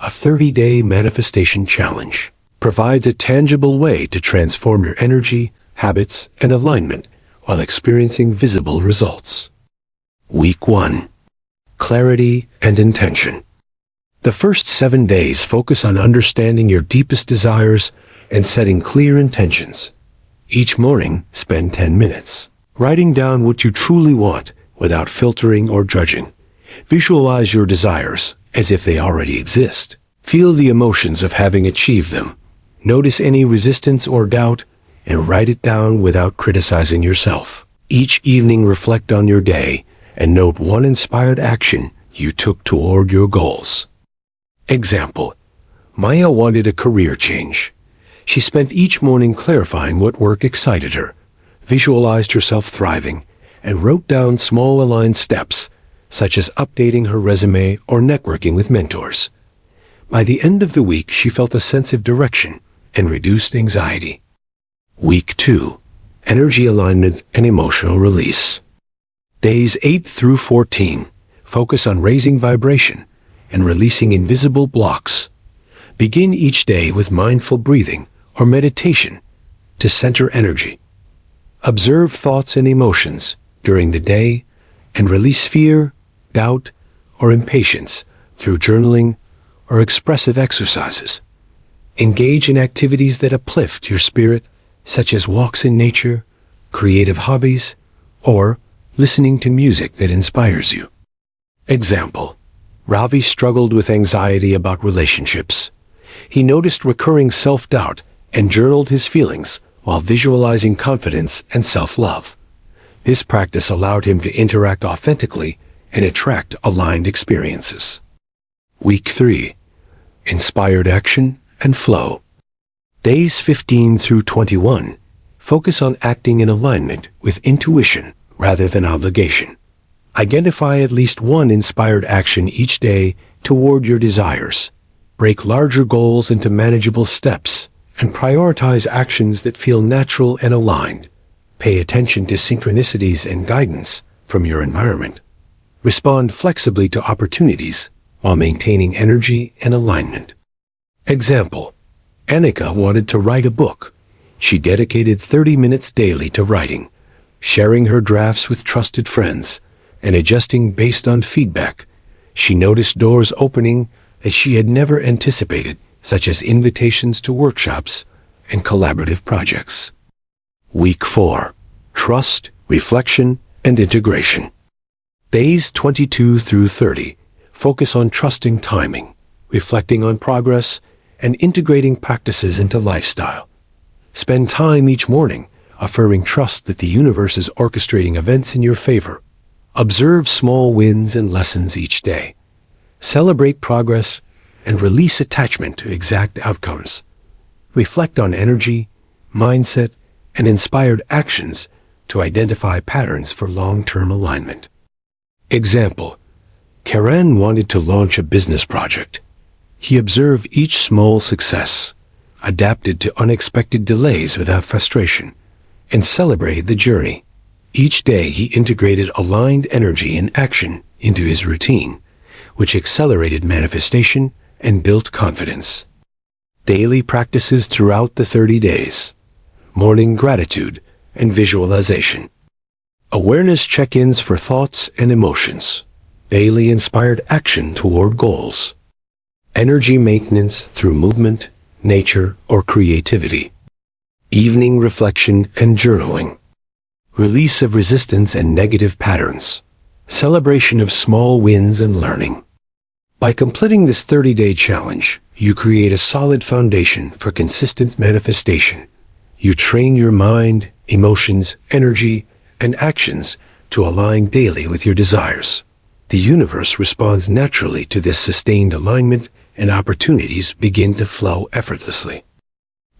A 30-Day Manifestation Challenge provides a tangible way to transform your energy, habits, and alignment while experiencing visible results. Week 1. Clarity and Intention. The first 7 days focus on understanding your deepest desires and setting clear intentions. Each morning, spend 10 minutes writing down what you truly want without filtering or judging. Visualize your desires as if they already exist. Feel the emotions of having achieved them. Notice any resistance or doubt and write it down without criticizing yourself. Each evening reflect on your day and note one inspired action you took toward your goals. Example: Maya wanted a career change. She spent each morning clarifying what work excited her, visualized herself thriving, and wrote down small aligned steps, such as updating her resume or networking with mentors. By the end of the week, she felt a sense of direction and reduced anxiety. Week 2. Energy alignment and emotional release. Days 8 through 14. Focus on raising vibration and releasing invisible blocks. Begin each day with mindful breathing or meditation to center energy. Observe thoughts and emotions during the day and release fear, doubt, or impatience through journaling or expressive exercises. Engage in activities that uplift your spirit, such as walks in nature, creative hobbies, or listening to music that inspires you. Example: Ravi struggled with anxiety about relationships. He noticed recurring self-doubt and journaled his feelings while visualizing confidence and self-love. This practice allowed him to interact authentically and attract aligned experiences. Week 3. Inspired action and flow. Days 15 through 21. Focus on acting in alignment with intuition rather than obligation. Identify at least one inspired action each day toward your desires. Break larger goals into manageable steps and prioritize actions that feel natural and aligned. Pay attention to synchronicities and guidance from your environment. Respond flexibly to opportunities while maintaining energy and alignment. Example: Annika wanted to write a book. She dedicated 30 minutes daily to writing, sharing her drafts with trusted friends, and adjusting based on feedback. She noticed doors opening that she had never anticipated, such as invitations to workshops and collaborative projects. Week 4. Trust, reflection, and integration. Days 22 through 30. Focus on trusting timing, reflecting on progress, and integrating practices into lifestyle. Spend time each morning affirming trust that the universe is orchestrating events in your favor. Observe small wins and lessons each day. Celebrate progress and release attachment to exact outcomes. Reflect on energy, mindset, and inspired actions to identify patterns for long-term alignment. Example: Karen wanted to launch a business project. He observed each small success, adapted to unexpected delays without frustration, and celebrated the journey. Each day he integrated aligned energy and action into his routine, which accelerated manifestation and built confidence. Daily practices throughout the 30 days. Morning gratitude and visualization. Awareness check-ins for thoughts and emotions. Daily inspired action toward goals. Energy maintenance through movement, nature, or creativity. Evening reflection and journaling. Release of resistance and negative patterns. Celebration of small wins and learning. By completing this 30-day challenge, you create a solid foundation for consistent manifestation. You train your mind, emotions, energy, and actions to align daily with your desires. The universe responds naturally to this sustained alignment, and opportunities begin to flow effortlessly.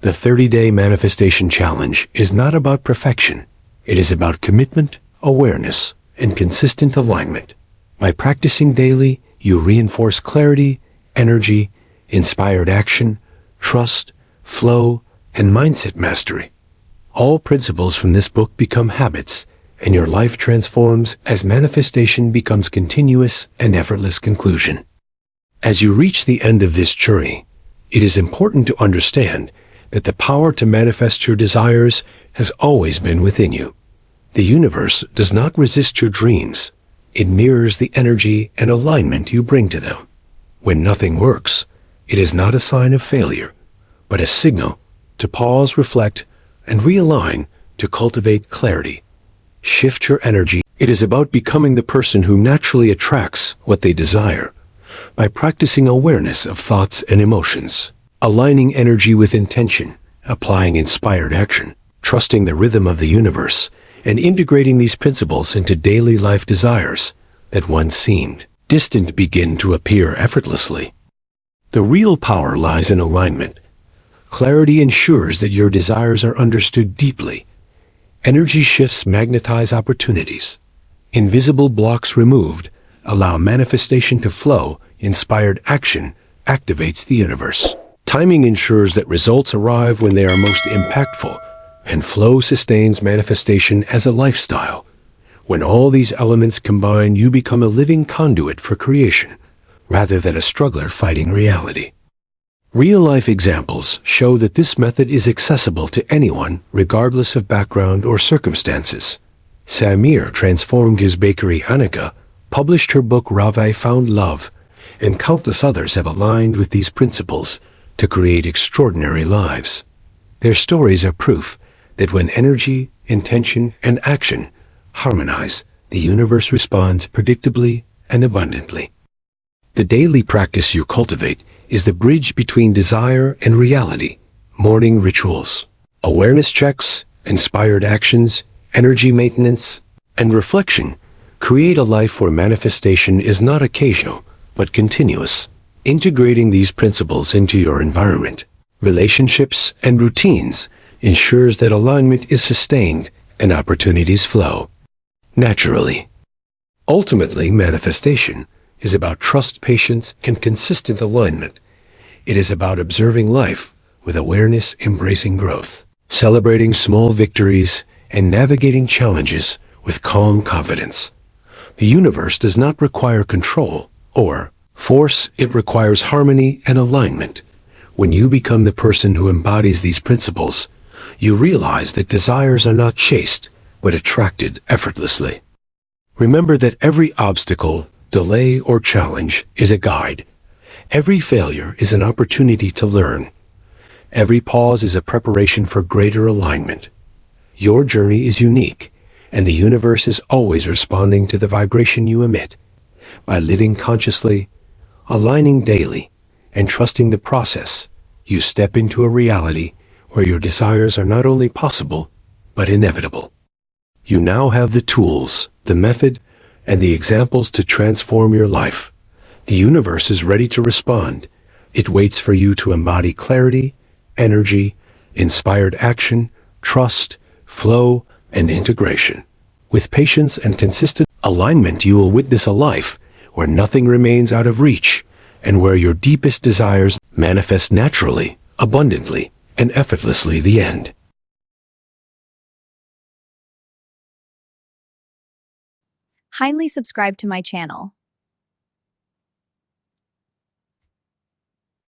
The 30-day manifestation challenge is not about perfection. It is about commitment, awareness, and consistent alignment. By practicing daily, you reinforce clarity, energy, inspired action, trust, flow, and mindset mastery. All principles from this book become habits, and your life transforms as manifestation becomes continuous and effortless conclusion. As you reach the end of this journey, it is important to understand that the power to manifest your desires has always been within you. The universe does not resist your dreams. It mirrors the energy and alignment you bring to them. When nothing works, it is not a sign of failure, but a signal to pause, reflect, and realign to cultivate clarity. Shift your energy. It is about becoming the person who naturally attracts what they desire by practicing awareness of thoughts and emotions, aligning energy with intention, applying inspired action, trusting the rhythm of the universe, and integrating these principles into daily life. Desires that once seemed distant begin to appear effortlessly. The real power lies in alignment. Clarity ensures that your desires are understood deeply. Energy shifts magnetize opportunities. Invisible blocks removed allow manifestation to flow. Inspired action activates the universe. Timing ensures that results arrive when they are most impactful, and flow sustains manifestation as a lifestyle. When all these elements combine, you become a living conduit for creation, rather than a struggler fighting reality. Real-life examples show that this method is accessible to anyone, regardless of background or circumstances. Samir transformed his bakery. Annika published her book Rave Found Love, and countless others have aligned with these principles to create extraordinary lives. Their stories are proof that when energy, intention, and action harmonize, the universe responds predictably and abundantly. The daily practice you cultivate is the bridge between desire and reality. Morning rituals, awareness checks, inspired actions, energy maintenance, and reflection create a life where manifestation is not occasional, but continuous. Integrating these principles into your environment, relationships, and routines ensures that alignment is sustained and opportunities flow naturally. Ultimately, manifestation is about trust, patience, and consistent alignment. It is about observing life with awareness, embracing growth, celebrating small victories, and navigating challenges with calm confidence. The universe does not require control or force, it requires harmony and alignment. When you become the person who embodies these principles, you realize that desires are not chased, but attracted effortlessly. Remember that every obstacle, delay, or challenge is a guide. Every failure is an opportunity to learn. Every pause is a preparation for greater alignment. Your journey is unique, and the universe is always responding to the vibration you emit. By living consciously, aligning daily, and trusting the process, you step into a reality where your desires are not only possible, but inevitable. You now have the tools, the method, and the examples to transform your life. The universe is ready to respond. It waits for you to embody clarity, energy, inspired action, trust, flow, and integration. With patience and consistent alignment, you will witness a life where nothing remains out of reach, and where your deepest desires manifest naturally, abundantly, and effortlessly. The end. Kindly subscribe to my channel.